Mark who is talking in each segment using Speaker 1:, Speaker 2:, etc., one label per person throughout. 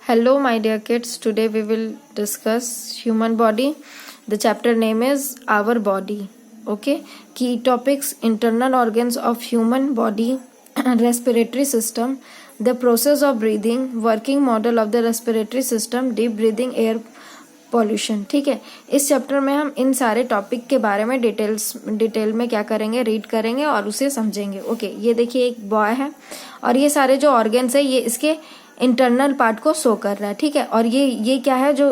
Speaker 1: Hello, my dear kids. Today we will discuss human body. The chapter name is Our Body. Okay. Key topics: internal organs of human body, respiratory system, the process of breathing, working model of the respiratory system, deep breathing, air pollution. ठीक है, इस chapter में हम इन सारे topic के बारे में detail में क्या करेंगे, रीड करेंगे और उसे समझेंगे. ओके, ये देखिए एक बॉय है और ये सारे जो ऑर्गन्स है ये इसके इंटरनल पार्ट को शो कर रहा है. ठीक है, और ये क्या है, जो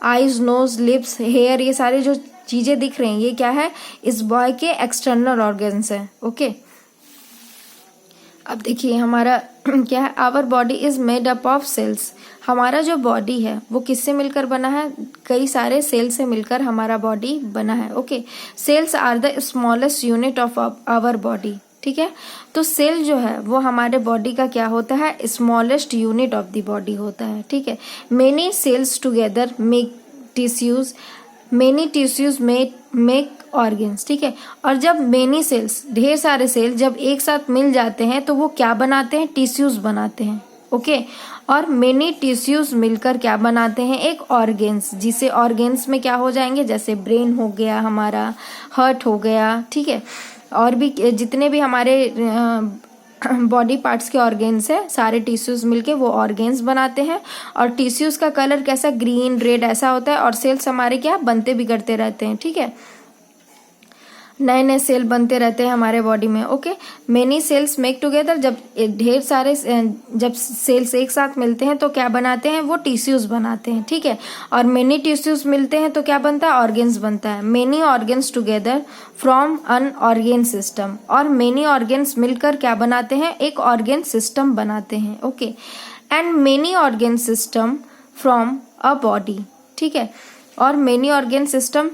Speaker 1: आईज, नोज, लिप्स, हेयर, ये सारे जो चीजें दिख रही हैं ये क्या है, इस बॉय के एक्सटर्नल ऑर्गन्स है. ओके, अब देखिए हमारा क्या है, our body is made up of cells. हमारा जो बॉडी है वो किससे मिलकर बना है, कई सारे सेल से मिलकर हमारा बॉडी बना है. Okay, cells are the smallest unit of our body. ठीक है, तो सेल जो है वो हमारे बॉडी का क्या होता है, smallest unit of the body होता है. ठीक है, many cells together make tissues, many tissues make organs. ठीक है, और जब मेनी सेल्स, ढेर सारे सेल जब एक साथ मिल जाते हैं तो वो क्या बनाते हैं, टिश्यूज बनाते हैं. ओके, और मेनी टिश्यूज मिलकर क्या बनाते हैं, एक ऑर्गन्स, जिसे ऑर्गन्स में क्या हो जाएंगे, जैसे ब्रेन हो गया हमारा, हार्ट हो गया. ठीक है, और भी जितने भी हमारे बॉडी पार्ट्स के ऑर्गन्स है, सारे टिश्यूज मिलके वो ऑर्गन्स बनाते हैं. और टिश्यूज का कलर कैसा, ग्रीन, रेड ऐसा होता है. और सेल्स हमारे क्या बनते बिगड़ते रहते हैं. ठीक है, नए नए सेल बनते रहते हैं हमारे बॉडी में. Okay, many cells make together, जब ढेर सारे जब सेल्स एक साथ मिलते हैं तो क्या बनाते हैं, वो टिश्यूज बनाते हैं. ठीक है, और मेनी टिश्यूज मिलते हैं तो क्या बनता है, ऑर्गन्स बनता है. Many organs together from an organ system, और मेनी ऑर्गन्स मिलकर क्या बनाते हैं, एक ऑर्गन सिस्टम बनाते हैं. Okay, and many organ system from a body. ठीक है, और मेनी ऑर्गन सिस्टम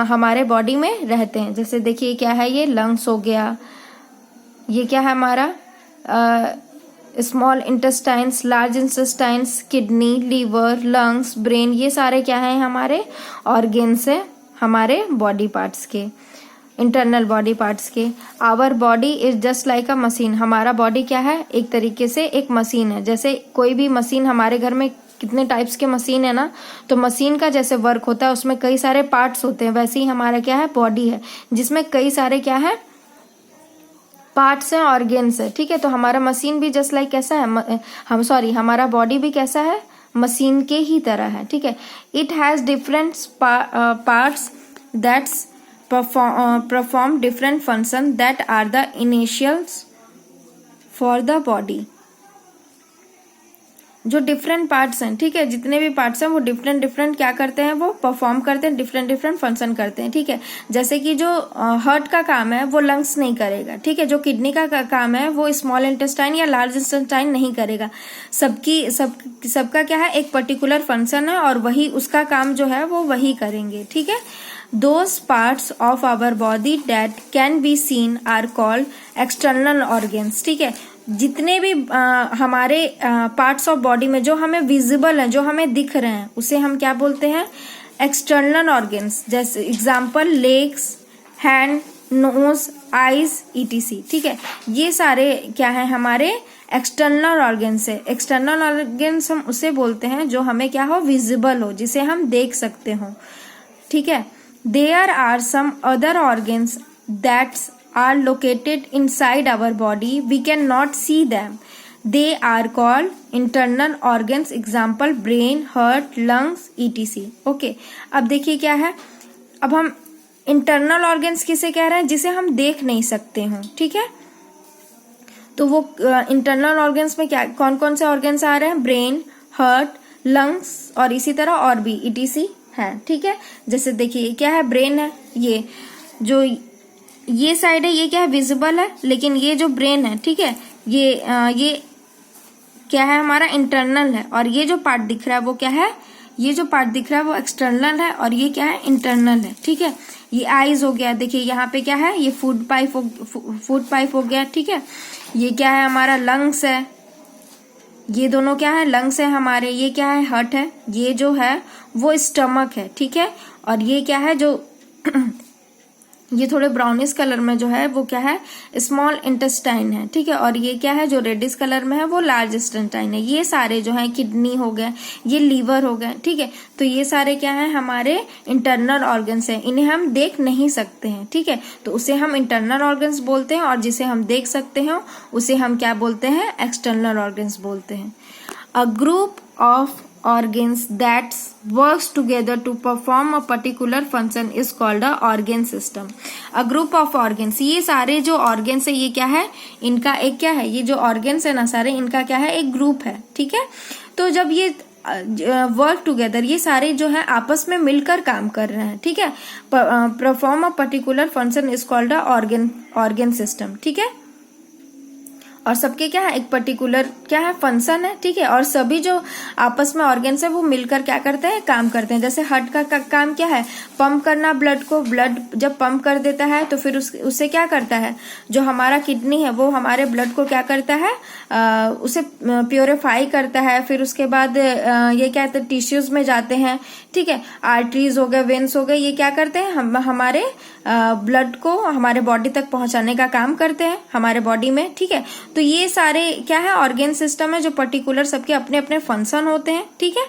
Speaker 1: हमारे बॉडी में रहते हैं. जैसे देखिए क्या है, ये लंग्स हो गया, ये क्या है हमारा small intestines, large intestines, kidney, liver, lungs, brain, ये सारे क्या है हमारे ऑर्गन्स है हमारे बॉडी पार्ट्स के, इंटरनल बॉडी पार्ट्स के. Our body is just like a machine. हमारा बॉडी क्या है, एक तरीके से एक मशीन है. जैसे कोई भी मशीन, हमारे घर में कितने टाइप्स के मशीन है ना, तो मशीन का जैसे वर्क होता है उसमें कई सारे पार्ट्स होते हैं, वैसे ही हमारा क्या है, बॉडी है जिसमें कई सारे क्या है, पार्ट्स हैं, ऑर्गन्स है. ठीक है, तो हमारा मशीन भी जस्ट लाइक कैसा है, हमारा बॉडी भी कैसा है, मशीन के ही तरह है. ठीक है, it has different parts that's perform different function that are the initials for the body. जो डिफरेंट पार्ट्स हैं, ठीक है, जितने भी पार्ट्स हैं वो डिफरेंट क्या करते हैं, वो परफॉर्म करते हैं, डिफरेंट फंक्शन करते हैं. ठीक है, जैसे कि जो हार्ट का काम है वो लंग्स नहीं करेगा. ठीक है, जो किडनी का काम है वो स्मॉल इंटेस्टाइन या लार्ज इंटेस्टाइन नहीं करेगा. सबका क्या है, एक पर्टिकुलर फंक्शन है और वही उसका काम जो है वो वही करेंगे. ठीक है, those parts of our body that can be seen are called external organs. ठीक है, जितने भी हमारे पार्ट्स ऑफ बॉडी में जो हमें विजिबल है, जो हमें दिख रहे हैं, उसे हम क्या बोलते हैं, एक्सटर्नल ऑर्गन्स. जैसे example, legs, hand, nose, eyes, etc. ठीक है, ये सारे क्या है, हमारे एक्सटर्नल ऑर्गन्स है. एक्सटर्नल ऑर्गन्स हम उसे बोलते हैं जो हमें क्या हो, विजिबल हो, जिसे हम देख सकते हो. ठीक है, there are some other organs that are located inside our body, we cannot see them, they are called internal organs. Example, brain, heart, lungs, etc. Okay, अब देखिए क्या है, अब हम इंटरनल ऑर्गन्स किसे कह रहे हैं, जिसे हम देख नहीं सकते हो. ठीक है, तो वो इंटरनल ऑर्गन्स में क्या, कौन कौन से ऑर्गन्स आ रहे हैं, ब्रेन, हार्ट, लंग्स और इसी तरह और भी etc है. ठीक है, जैसे देखिए क्या है, ब्रेन है, ये जो ये साइड है ये क्या है, विजिबल है, लेकिन ये जो ब्रेन है, ठीक है, ये क्या है, हमारा इंटरनल है. और ये जो पार्ट दिख रहा है वो क्या है, ये जो पार्ट दिख रहा है वो एक्सटर्नल है और ये क्या है, इंटरनल है. ठीक है, ये आईज हो गया, देखिए यहाँ पे क्या है, ये फूड पाइप हो गया. ठीक है, ये क्या है, हमारा लंग्स है, ये दोनों क्या है, लंग्स है हमारे. ये क्या है, हार्ट है, ये जो है वो स्टमक है. ठीक है, और ये क्या है, जो ये थोड़े ब्राउनिश कलर में जो है वो क्या है, स्मॉल इंटेस्टाइन है, ठीक है। और ये क्या है, जो रेडिश कलर में है वो लार्ज इंटेस्टाइन है। ये सारे जो है किडनी हो गए, ये लीवर हो गए, ठीक है। तो ये सारे क्या है, हमारे इंटरनल ऑर्गन्स हैं, इन्हें हम देख नहीं सकते हैं, ठीक है। तो उसे हम इंटरनल ऑर्गन्स बोलते हैं, और जिसे हम देख सकते हैं उसे हम क्या बोलते हैं, एक्सटर्नल ऑर्गन्स बोलते हैं। अ group of organs that works together to perform a particular function is called a organ system. A group of organs, ये सारे जो organs है ये क्या है, इनका एक क्या है, ये जो organs है ना सारे, इनका क्या है, एक ग्रुप है, ठीक है। तो जब ये वर्क टुगेदर, ये सारे जो है आपस में मिलकर काम कर रहे हैं, ठीक है। Perform a particular function is called a organ system, ठीक है। और सबके क्या है, एक पर्टिकुलर क्या है, फंक्शन है, ठीक है। और सभी जो आपस में ऑर्गन्स है वो मिलकर क्या करते हैं, काम करते हैं। जैसे हार्ट का काम क्या है, पंप करना ब्लड को। ब्लड जब पंप कर देता है तो फिर उससे क्या करता है, जो हमारा किडनी है वो हमारे ब्लड को क्या करता है, उसे प्योरीफाई करता है। फिर उसके बाद ये क्या कहते हैं, टिश्यूज में जाते हैं, ठीक है। आर्टरीज हो गए, वेन्स हो गए, ये क्या करते हैं, हमारे ब्लड को हमारे बॉडी तक पहुंचाने का काम करते हैं हमारे बॉडी में, ठीक है। तो ये सारे क्या है, ऑर्गन सिस्टम है, जो पर्टिकुलर सबके अपने अपने फंक्शन होते हैं, ठीक है।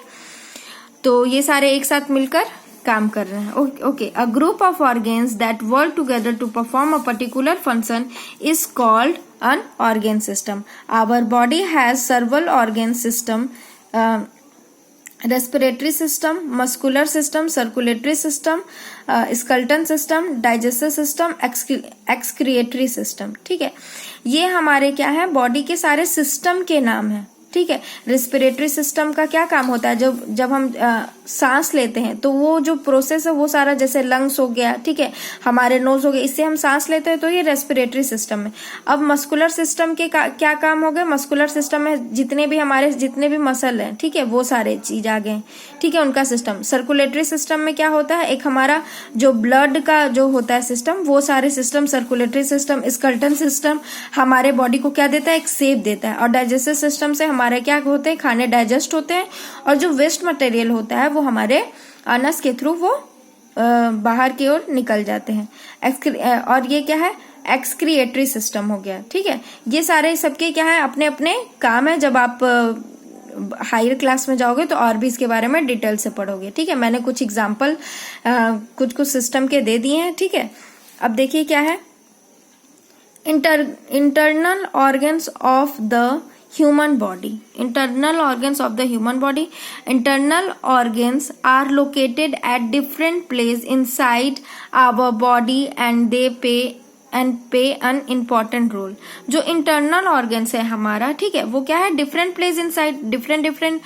Speaker 1: तो ये सारे एक साथ मिलकर काम कर रहे हैं, okay. A group of organs that work together to perform a particular function is called an organ system. Our body has several organ system, respiratory system, muscular system, circulatory system, skeleton system, digestive system, excretory system, ठीक है। ये हमारे क्या है, body के सारे system के नाम है, ठीक है। रेस्पिरेटरी सिस्टम का क्या काम होता है, जब हम सांस लेते हैं तो वो जो प्रोसेस है वो सारा, जैसे लंग्स हो गया, ठीक है, हमारे नोज हो गए, इससे हम सांस लेते हैं, तो ये रेस्पिरेटरी सिस्टम है। अब मस्कुलर सिस्टम के क्या काम हो गए, मस्कुलर सिस्टम में जितने भी मसल हैं, ठीक है, वो सारे चीज आ गए, ठीक है, उनका सिस्टम। सर्कुलेटरी सिस्टम में क्या होता है, एक हमारा जो ब्लड का जो होता है सिस्टम, वो सारे system, circulatory system, skeleton system हमारे बॉडी को क्या देता है, एक शेप देता है। और डाइजेस्टिव सिस्टम से हमारे क्या होते हैं, खाने डाइजेस्ट होते हैं, और जो वेस्ट मटेरियल होता है वो हमारे अनस के थ्रू वो बाहर की ओर निकल जाते हैं। और ये क्या है, एक्सक्रिएटरी सिस्टम हो गया, ठीक है। ये सारे सबके क्या है, अपने अपने काम है। जब आप हायर क्लास में जाओगे तो और भी इसके बारे में डिटेल से पढ़ोगे, ठीक है। मैंने कुछ एग्जाम्पल कुछ सिस्टम के दे दिए हैं, ठीक है। अब देखिए क्या है, internal organs of the human body. Internal organs of the human body. Internal organs are located at different places inside our body and they pay an important role. जो internal organs है हमारा, ठीक है, वो क्या है, different place inside, different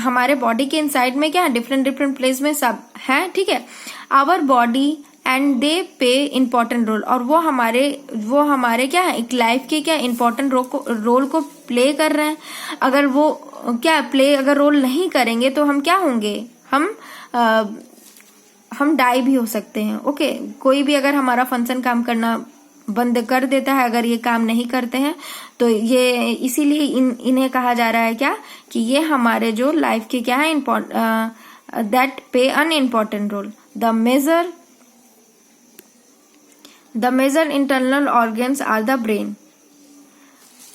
Speaker 1: हमारे body के inside में क्या है, different place में सब है, ठीक है। Our body एंड दे पे इम्पोर्टेंट रोल, और वो हमारे क्या है, एक लाइफ के क्या इम्पोर्टेंट रोल को प्ले कर रहे हैं। अगर वो क्या प्ले अगर रोल नहीं करेंगे तो हम क्या होंगे, हम डाई भी हो सकते हैं, ओके। कोई भी अगर हमारा फंक्शन काम करना बंद कर देता है, अगर ये काम नहीं करते हैं, तो ये इसीलिए इन्हें कहा जा रहा है क्या, कि ये हमारे जो लाइफ के क्या है, that play an important role. The major internal organs are the brain,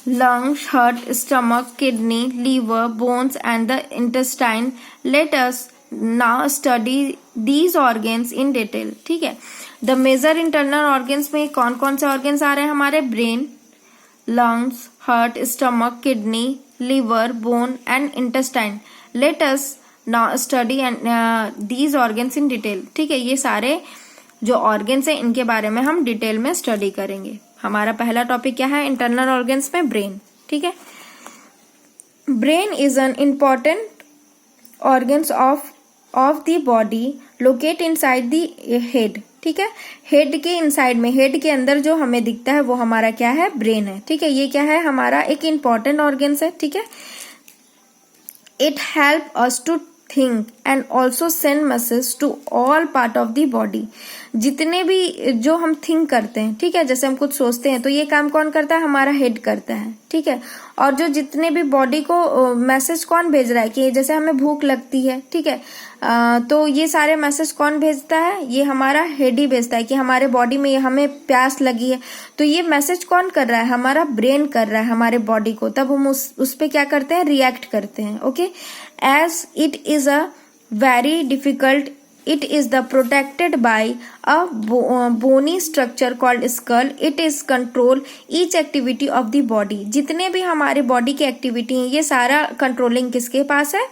Speaker 1: lungs, heart, stomach, kidney, liver, bones and the intestine. Let us now study these organs in detail, ठीक है। The major internal organs में कौन कौन से organs आ रहे हैं हमारे, brain, lungs, heart, stomach, kidney, liver, bone and intestine. Let us now study these organs in detail, ठीक है। ये सारे जो ऑर्गन्स है इनके बारे में हम डिटेल में स्टडी करेंगे। हमारा पहला टॉपिक क्या है, इंटरनल ऑर्गन्स में ब्रेन, ठीक है। Brain is an important organs of the body locate inside the head, ठीक है। हेड के इनसाइड में, हेड के अंदर जो हमें दिखता है वो हमारा क्या है, ब्रेन है, ठीक है। ये क्या है, हमारा एक इम्पॉर्टेंट ऑर्गन्स है, ठीक है। It help us to think and also send message to all part of the body. जितने भी जो हम थिंक करते हैं, ठीक है, जैसे हम कुछ सोचते हैं तो ये काम कौन करता है, हमारा हेड करता है, ठीक है। और जो जितने भी बॉडी को मैसेज कौन भेज रहा है कि जैसे हमें भूख लगती है, ठीक है, तो ये सारे मैसेज कौन भेजता है, ये हमारा हेड ही भेजता है कि हमारे बॉडी में हमें प्यास लगी है। तो ये मैसेज कौन कर रहा है, हमारा ब्रेन कर रहा है हमारे बॉडी को, तब हम उस पे क्या करते हैं, रिएक्ट करते हैं। Okay, as it is a very difficult, it is the protected by a bony structure called skull. It is control each activity of the body. जितने भी हमारे बॉडी की एक्टिविटी हैं ये सारा कंट्रोलिंग किसके पास है,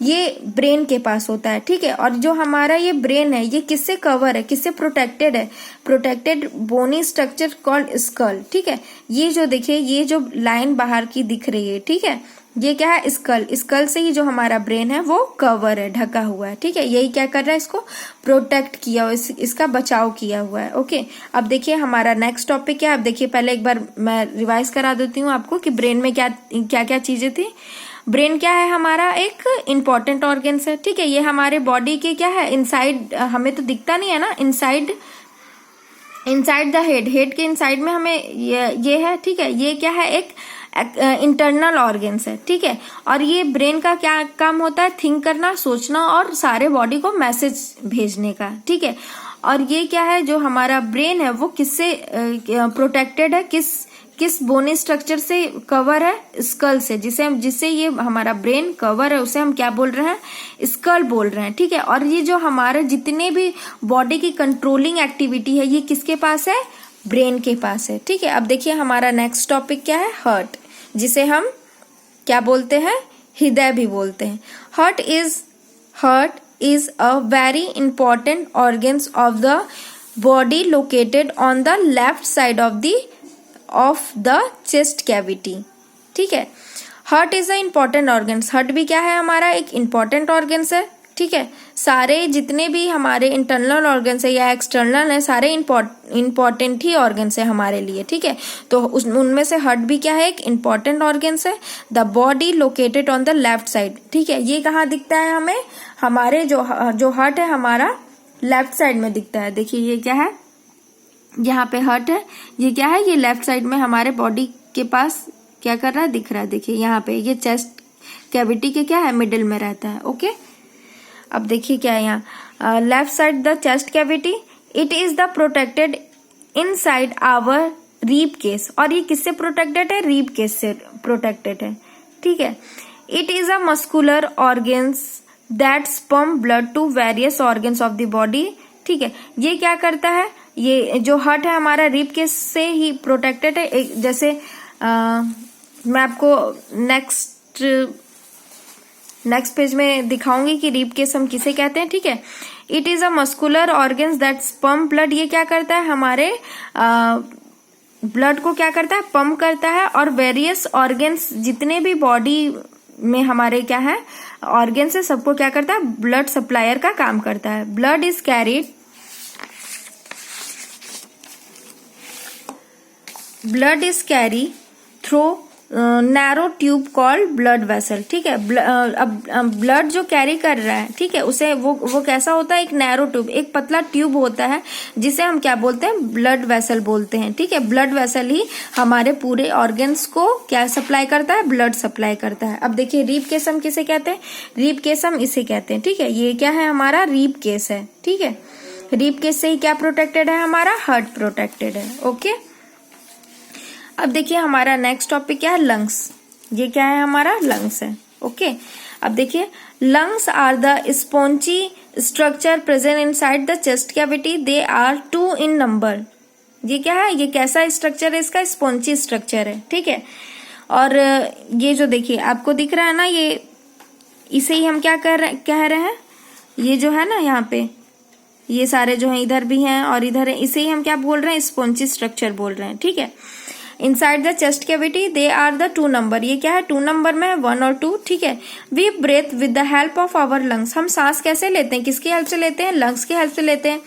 Speaker 1: ये ब्रेन के पास होता है, ठीक है। और जो हमारा ये ब्रेन है ये किससे कवर है, किससे प्रोटेक्टेड है, protected bony structure called skull, ठीक है। ये जो देखिए ये जो लाइन बाहर की दिख रही है, ठीक है, ये क्या है, स्कल। स्कल से ही जो हमारा ब्रेन है वो कवर है, ढका हुआ है, ठीक है। यही क्या कर रहा है, इसको प्रोटेक्ट किया हुआ, इसका बचाव किया हुआ है। ओके, अब देखिए हमारा नेक्स्ट टॉपिक क्या है। अब देखिए पहले एक बार मैं रिवाइज करा देती हूँ आपको कि ब्रेन में क्या क्या चीजें थी। ब्रेन क्या है, हमारा एक इंपॉर्टेंट ऑर्गन्स है, ठीक है। ये हमारे बॉडी के क्या है, इनसाइड, हमें तो दिखता नहीं है ना, इनसाइड द हेड के इनसाइड में हमें ये है, ठीक है। ये क्या है, एक इंटरनल ऑर्गन्स है, ठीक है। और ये ब्रेन का क्या काम होता है, थिंक करना, सोचना और सारे बॉडी को मैसेज भेजने का, ठीक है। और ये क्या है, जो हमारा ब्रेन है वो किससे प्रोटेक्टेड है, किस बोनी स्ट्रक्चर से कवर है, स्कल से, जिससे ये हमारा ब्रेन कवर है उसे हम क्या बोल रहे हैं, स्कल बोल रहे हैं, ठीक है। और ये जो हमारे जितने भी बॉडी की कंट्रोलिंग एक्टिविटी है ये किसके पास है, ब्रेन के पास है, ठीक है। अब देखिए हमारा नेक्स्ट टॉपिक क्या है, हार्ट, जिसे हम क्या बोलते हैं, हृदय भी बोलते हैं। Heart is a very important organs of the body located on the left side of the chest cavity, ठीक है। Heart is a important organs, heart भी क्या है, हमारा एक इंपॉर्टेंट ऑर्गन्स है, ठीक है। सारे जितने भी हमारे इंटरनल ऑर्गन्स है या एक्सटर्नल है, सारे इंपॉर्टेंट ही ऑर्गन्स है हमारे लिए, ठीक है। तो उनमें से हार्ट भी क्या है, एक इंपॉर्टेंट ऑर्गन्स है। The body located on the left side, ठीक है। ये कहाँ दिखता है हमें, हमारे जो हार्ट है हमारा लेफ्ट साइड में दिखता है। देखिए ये क्या है, यहाँ पे हार्ट है, ये क्या है, ये लेफ्ट साइड में हमारे बॉडी के पास क्या कर रहा है, दिख रहा है। देखिए यहाँ पे ये चेस्ट कैविटी के क्या है, मिडिल में रहता है। ओके, अब देखिए क्या है यहाँ, left side the chest cavity, it is the protected inside our rib case. और ये किससे प्रोटेक्टेड है, रीब केस से प्रोटेक्टेड है, ठीक है। It is a muscular organs that pump blood to various organs of the body, ठीक है। ये क्या करता है, ये जो हार्ट है हमारा रीब केस से ही प्रोटेक्टेड है। जैसे मैं आपको नेक्स्ट पेज में दिखाऊंगी कि रीब केस हम किसे कहते हैं, ठीक है। It is a muscular organs that pump blood, ये क्या करता है, हमारे ब्लड को क्या करता है, पंप करता है। और वेरियस ऑर्गन्स जितने भी बॉडी में हमारे क्या है ऑर्गन्स है, सबको क्या करता है, ब्लड सप्लायर का काम करता है। Blood is carry through narrow tube called blood vessel, ठीक है। अब ब्लड जो कैरी कर रहा है, ठीक है, उसे वो कैसा होता है, एक नैरो ट्यूब, एक पतला ट्यूब होता है जिसे हम क्या बोलते हैं, ब्लड वेसल बोलते हैं, ठीक है। ब्लड वेसल ही हमारे पूरे ऑर्गन्स को क्या सप्लाई करता है, ब्लड सप्लाई करता है। अब देखिए रीब केस हम किसे कहते हैं, रीब केस हम इसे कहते हैं, ठीक है। ये क्या है, हमारा रीब केस है, ठीक है। रीब केस से ही क्या प्रोटेक्टेड है, हमारा हार्ट प्रोटेक्टेड है। ओके, अब देखिए हमारा नेक्स्ट टॉपिक क्या है, लंग्स। ये क्या है, हमारा लंग्स है। ओके, अब देखिए lungs are the spongy structure present inside the chest cavity, they are 2 in number. ये क्या है, ये कैसा स्ट्रक्चर है, इसका स्पॉन्जी स्ट्रक्चर है, ठीक है। और ये जो देखिए आपको दिख रहा है ना, ये इसे ही हम क्या कह रहे हैं, ये जो है ना यहाँ पे, ये सारे जो है इधर भी हैं और इधर है, इसे ही हम क्या बोल रहे हैं, स्पॉन्जी स्ट्रक्चर बोल रहे हैं, ठीक है। Inside the chest cavity they are the 2 number, ये क्या है, 2 नंबर में है, 1 और 2, ठीक है। We breathe with the help of our lungs, हम सांस कैसे लेते हैं, किसकी हेल्प से लेते हैं, लंग्स की हेल्प से लेते हैं।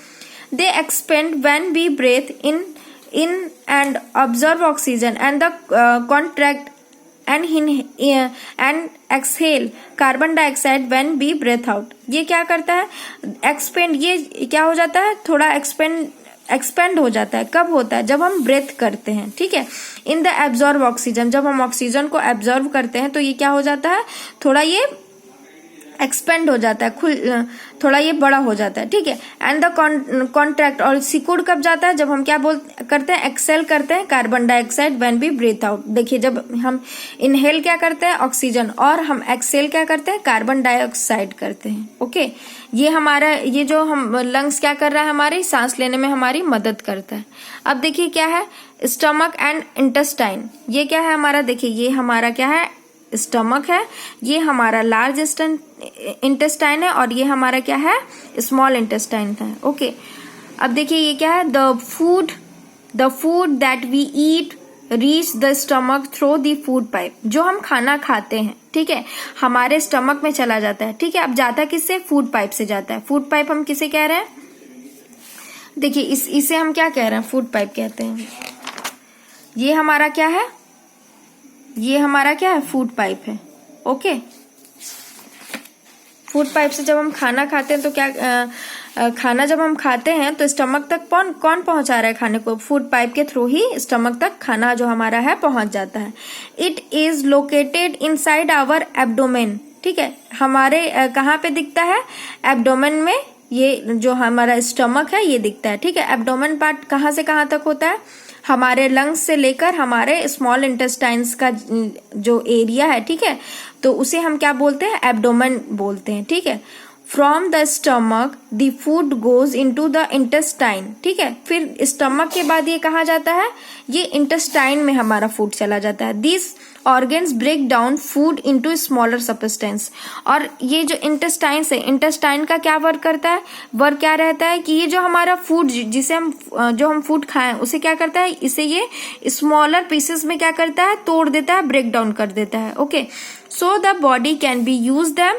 Speaker 1: They expand when we breathe in and observe oxygen and the contract and exhale carbon dioxide when we breathe out. ये क्या करता है, एक्सपेंड, ये क्या हो जाता है, थोड़ा एक्सपेंड एक्सपेंड हो जाता है। कब होता है? जब हम ब्रेथ करते हैं, ठीक है। इन द एब्जॉर्ब ऑक्सीजन, जब हम ऑक्सीजन को एब्जॉर्ब करते हैं तो ये क्या हो जाता है, थोड़ा ये एक्सपेंड हो जाता है, थोड़ा ये बड़ा हो जाता है, ठीक है। एंड द कॉन्ट्रैक्ट, और सिकुड़ कब जाता है? जब हम क्या करते हैं, एक्सेल करते हैं carbon dioxide when we breathe out. देखिए जब हम इनहेल क्या करते हैं, ऑक्सीजन, और हम एक्सेल क्या करते हैं, कार्बन डाइऑक्साइड करते हैं, ओके। ये हमारा, ये जो हम लंग्स क्या कर रहा है, हमारी सांस लेने में हमारी मदद करता है। अब देखिए क्या है, स्टमक एंड इंटेस्टाइन, ये क्या है हमारा, देखिए ये हमारा क्या है, स्टमक है, ये हमारा लार्ज इंटेस्टाइन है, और ये हमारा क्या है, स्मॉल इंटेस्टाइन है, ओके। अब देखिए ये क्या है, the food that we eat reach the stomach through the food pipe. जो हम खाना खाते हैं, ठीक है, हमारे स्टमक में चला जाता है, ठीक है। अब जाता किससे? फूड पाइप से जाता है। फूड पाइप हम किसे कह रहे हैं? देखिए इसे हम क्या कह रहे हैं, फूड पाइप कहते हैं। ये हमारा क्या है, ये हमारा क्या है, फूड पाइप है, ओके। फूड पाइप से जब हम खाना खाते हैं तो क्या खाना जब हम खाते हैं तो स्टमक तक कौन पहुंचा रहा है खाने को? फूड पाइप के थ्रू ही स्टमक तक खाना जो हमारा है पहुंच जाता है। It is located inside our abdomen, ठीक है। हमारे कहाँ पे दिखता है? एब्डोमेन में, ये जो हमारा स्टमक है ये दिखता है, ठीक है। एब्डोमेन पार्ट कहाँ से कहाँ तक होता है? हमारे लंग्स से लेकर हमारे स्मॉल इंटेस्टाइन्स का जो एरिया है, ठीक है, तो उसे हम क्या बोलते हैं? एब्डोमेन बोलते हैं, ठीक है। From the stomach the food goes into the intestine, ठीक है। फिर स्टमक के बाद ये कहाँ जाता है? ये इंटेस्टाइन में हमारा फूड चला जाता है। This organs break down food into smaller substance. और ये जो इंटेस्टाइन है, इंटेस्टाइन का क्या वर्क करता है? वर्क क्या रहता है कि ये जो हमारा फूड, जिसे हम फूड खाएं, उसे क्या करता है? इसे ये स्मॉलर पीसेस में क्या करता है? तोड़ देता है, ब्रेक डाउन कर देता है, okay. So the body can be use them.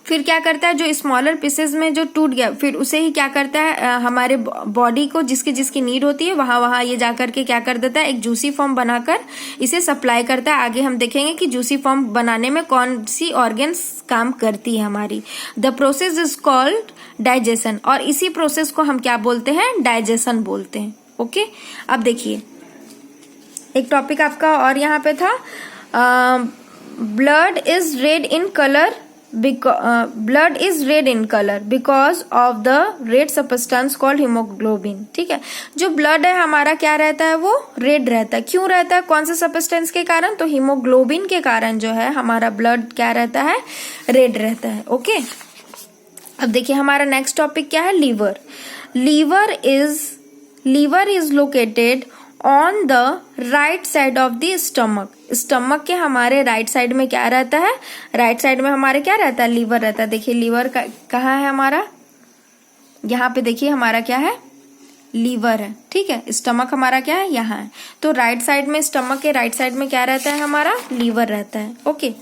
Speaker 1: फिर क्या करता है? जो स्मॉलर पीसेस में जो टूट गया, फिर उसे ही क्या करता है, हमारे बॉडी को जिसकी नीड होती है वहां ये जाकर के क्या कर देता है, एक जूसी फॉर्म बनाकर इसे सप्लाई करता है। आगे हम देखेंगे कि जूसी फॉर्म बनाने में कौन सी ऑर्गन्स काम करती है हमारी। The process is called digestion, और इसी प्रोसेस को हम क्या बोलते हैं? डाइजेशन बोलते हैं, ओके। अब देखिए एक टॉपिक आपका और यहाँ पे था, blood is red in colour, blood is red in color because of the red substance called hemoglobin, ठीक है। जो ब्लड है हमारा क्या रहता है? वो रेड रहता है। क्यों रहता है? कौन से सब्सटेंस के कारण? तो हीमोग्लोबिन के कारण जो है हमारा ब्लड क्या रहता है? रेड रहता है, ओके। अब देखिए हमारा नेक्स्ट टॉपिक क्या है? Liver. Liver is located on the right side of the stomach. Stomach के हमारे राइट साइड में क्या रहता है? राइट साइड में हमारे क्या रहता है? लीवर रहता है। देखिए लीवर कहाँ है हमारा? यहाँ पे देखिए हमारा क्या है? लीवर है, ठीक है। स्टमक हमारा क्या है? यहाँ है। तो राइट साइड में, स्टमक के राइट साइड में क्या रहता है? हमारा लीवर रहता है, okay.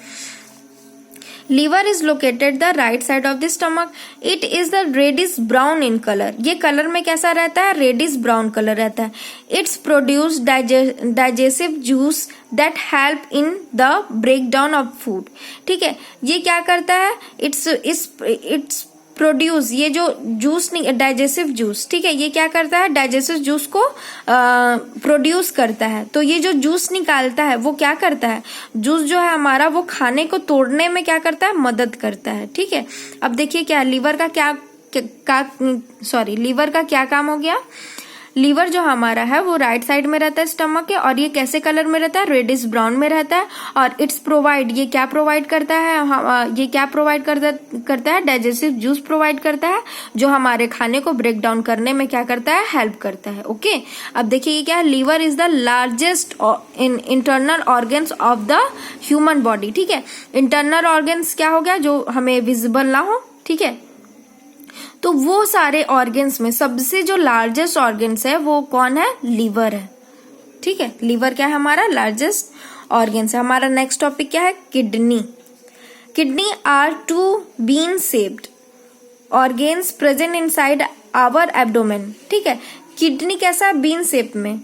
Speaker 1: Liver is located the right side of the stomach. It is the reddish brown in colour. ये कलर में कैसा रहता है? रेडिश ब्राउन कलर रहता है। Its produce digestive juice that help in the break down of food, ठीक है। ये क्या करता है? इट्स प्रोड्यूस, ये जो जूस, डाइजेसिव जूस, ठीक है, ये क्या करता है? डाइजेसिव जूस को प्रोड्यूस करता है। तो ये जो जूस निकालता है वो क्या करता है? जूस जो है हमारा वो खाने को तोड़ने में क्या करता है? मदद करता है, ठीक है। अब देखिए क्या लीवर का क्या काम हो गया? लीवर जो हमारा है वो राइट साइड में रहता है स्टमक के, और ये कैसे कलर में रहता है? रेडिश ब्राउन में रहता है। और इट्स प्रोवाइड, ये क्या प्रोवाइड करता है? ये क्या प्रोवाइड करता है? डाइजेस्टिव जूस प्रोवाइड करता है, जो हमारे खाने को ब्रेक डाउन करने में क्या करता है? हेल्प करता है, ओके। अब देखिए ये क्या है? Liver is the largest internal organs of the human body, ठीक है। इंटरनल ऑर्गन्स क्या हो गया? जो हमें विजिबल ना हो, ठीक है। तो वो सारे ऑर्गन्स में सबसे जो लार्जेस्ट ऑर्गन्स है वो कौन है? लीवर है, ठीक है। लीवर क्या है? हमारा लार्जेस्ट ऑर्गन्स है। हमारा नेक्स्ट टॉपिक क्या है? Kidney. Kidney are two bean shaped organs present inside our abdomen, ठीक है। किडनी कैसा है? बीन शेप में,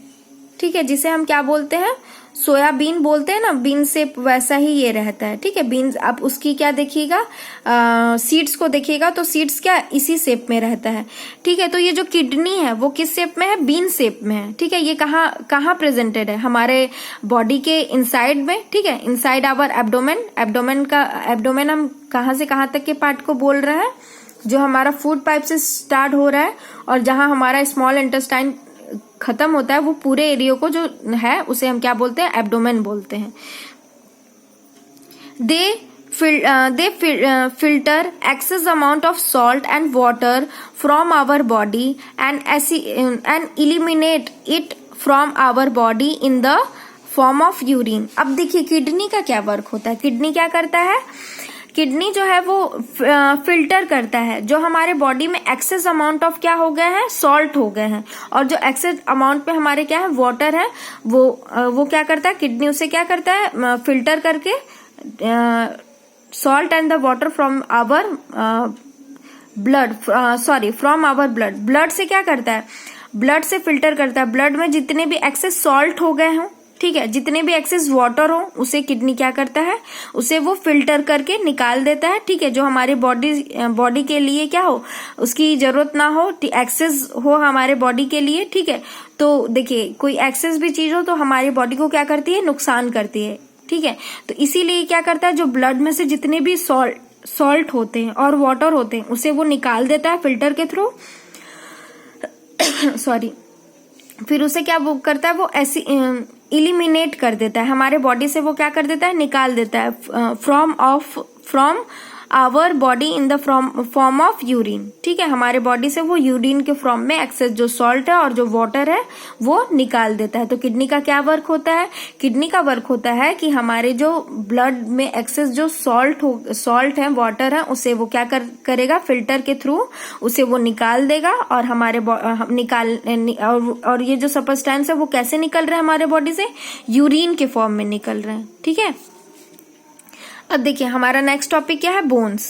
Speaker 1: ठीक है, जिसे हम क्या बोलते हैं? सोयाबीन बोलते हैं ना, बीन शेप, वैसा ही ये रहता है। ठीक है, बीन्स, आप उसकी क्या देखिएगा, सीड्स को देखिएगा तो सीड्स क्या इसी शेप में रहता है। ठीक है, तो ये जो किडनी है वो किस शेप में है, बीन शेप में है। ठीक है, ये कहाँ प्रेजेंटेड है, हमारे बॉडी के इनसाइड में। ठीक है, इनसाइड आवर एब्डोमेन। एब्डोमेन हम कहाँ से कहाँ तक के पार्ट को बोल रहे हैं, जो हमारा फूड पाइप से स्टार्ट हो रहा है और जहां हमारा स्मॉल इंटेस्टाइन खत्म होता है, वो पूरे एरिया को जो है उसे हम क्या बोलते हैं, एब्डोमेन बोलते हैं। दे filter excess amount of salt and water from our body and eliminate it from our body in the form of urine। अब देखिए किडनी का क्या वर्क होता है, किडनी क्या करता है, किडनी जो है वो फिल्टर करता है जो हमारे बॉडी में एक्सेस अमाउंट ऑफ क्या हो गए हैं, सॉल्ट हो गए हैं, और जो एक्सेस अमाउंट पे हमारे क्या है, वाटर है, वो क्या करता है, किडनी उसे क्या करता है, फिल्टर करके salt and the water from our blood, from our blood से क्या करता है, ब्लड से फिल्टर करता है। ब्लड में जितने भी एक्सेस सॉल्ट हो गए हों, ठीक है, जितने भी एक्सेस वाटर हो, उसे किडनी क्या करता है, उसे वो फिल्टर करके निकाल देता है। ठीक है, जो हमारी बॉडी के लिए क्या हो, उसकी जरूरत ना हो, एक्सेस हो हमारे बॉडी के लिए। ठीक है, तो देखिए कोई एक्सेस भी चीज हो तो हमारी बॉडी को क्या करती है, नुकसान करती है। ठीक है, तो इसीलिए क्या करता है, जो ब्लड में से जितने भी सॉल्ट होते हैं और वाटर होते हैं उसे वो निकाल देता है फिल्टर के थ्रू। सॉरी, फिर उसे क्या वो करता है, वो ऐसी इलिमिनेट कर देता है हमारे बॉडी से, वो क्या कर देता है, निकाल देता है from our body in the form of urine. ठीक है, हमारे बॉडी से वो यूरिन के फॉर्म में एक्सेस जो सॉल्ट है और जो वाटर है वो निकाल देता है। तो किडनी का क्या वर्क होता है, किडनी का वर्क होता है कि हमारे जो ब्लड में एक्सेस जो सॉल्ट है, वाटर है, उसे वो क्या करेगा, फिल्टर के थ्रू उसे वो निकाल देगा और हमारे और ये जो सब्सटेंस है वो कैसे निकल रहे हैं हमारे बॉडी से, यूरिन के फॉर्म में निकल रहे हैं। ठीक है, अब देखिए हमारा नेक्स्ट टॉपिक क्या है, bones.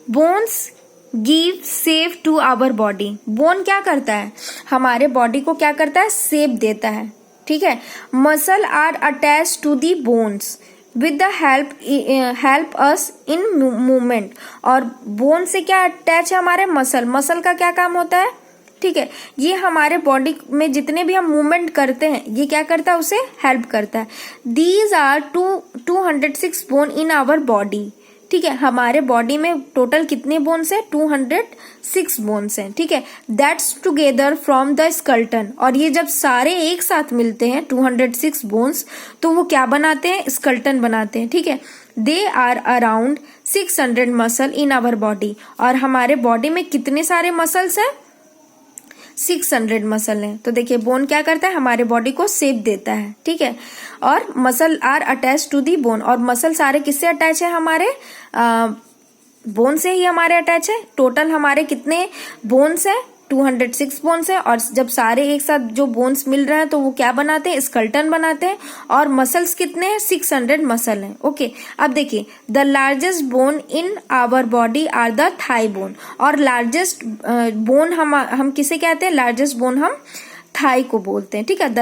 Speaker 1: Bones give shape to our body. Bone क्या करता है, हमारे बॉडी को क्या करता है, शेप देता है। ठीक है, muscle are attach to the bones with the help us in movement. और बोन से क्या अटैच है, हमारे मसल का क्या काम होता है, ठीक है, ये हमारे बॉडी में जितने भी हम मूवमेंट करते हैं ये क्या करता है, उसे हेल्प करता है। These are 206 bone in our body. ठीक है, हमारे बॉडी में टोटल कितने बोन्स है, 206 बोन्स हैं। ठीक है, that's together from the skeleton. और ये जब सारे एक साथ मिलते हैं 206 बोन्स, तो वो क्या बनाते हैं, स्कल्टन बनाते हैं। ठीक है, they are around 600 muscle in our body. और हमारे बॉडी में कितने सारे मसल्स हैं, 600 मसल हैं। तो देखिए बोन क्या करता है, हमारे बॉडी को शेप देता है। ठीक है, और muscle are attach to the bone. और मसल सारे किससे अटैच है, हमारे बोन से ही हमारे अटैच है। टोटल हमारे कितने बोन्स है, 206 बोन्स है। और जब सारे एक साथ जो बोन्स मिल रहे हैं तो वो क्या बनाते हैं, स्कल्टन बनाते हैं। और मसल्स कितने हैं, 600 मसल हैं। ओके, अब देखिए the largest bone in our body are the thigh bone. और लार्जेस्ट बोन हम किसे कहते हैं, लार्जेस्ट बोन हम थाई को बोलते हैं। ठीक है, द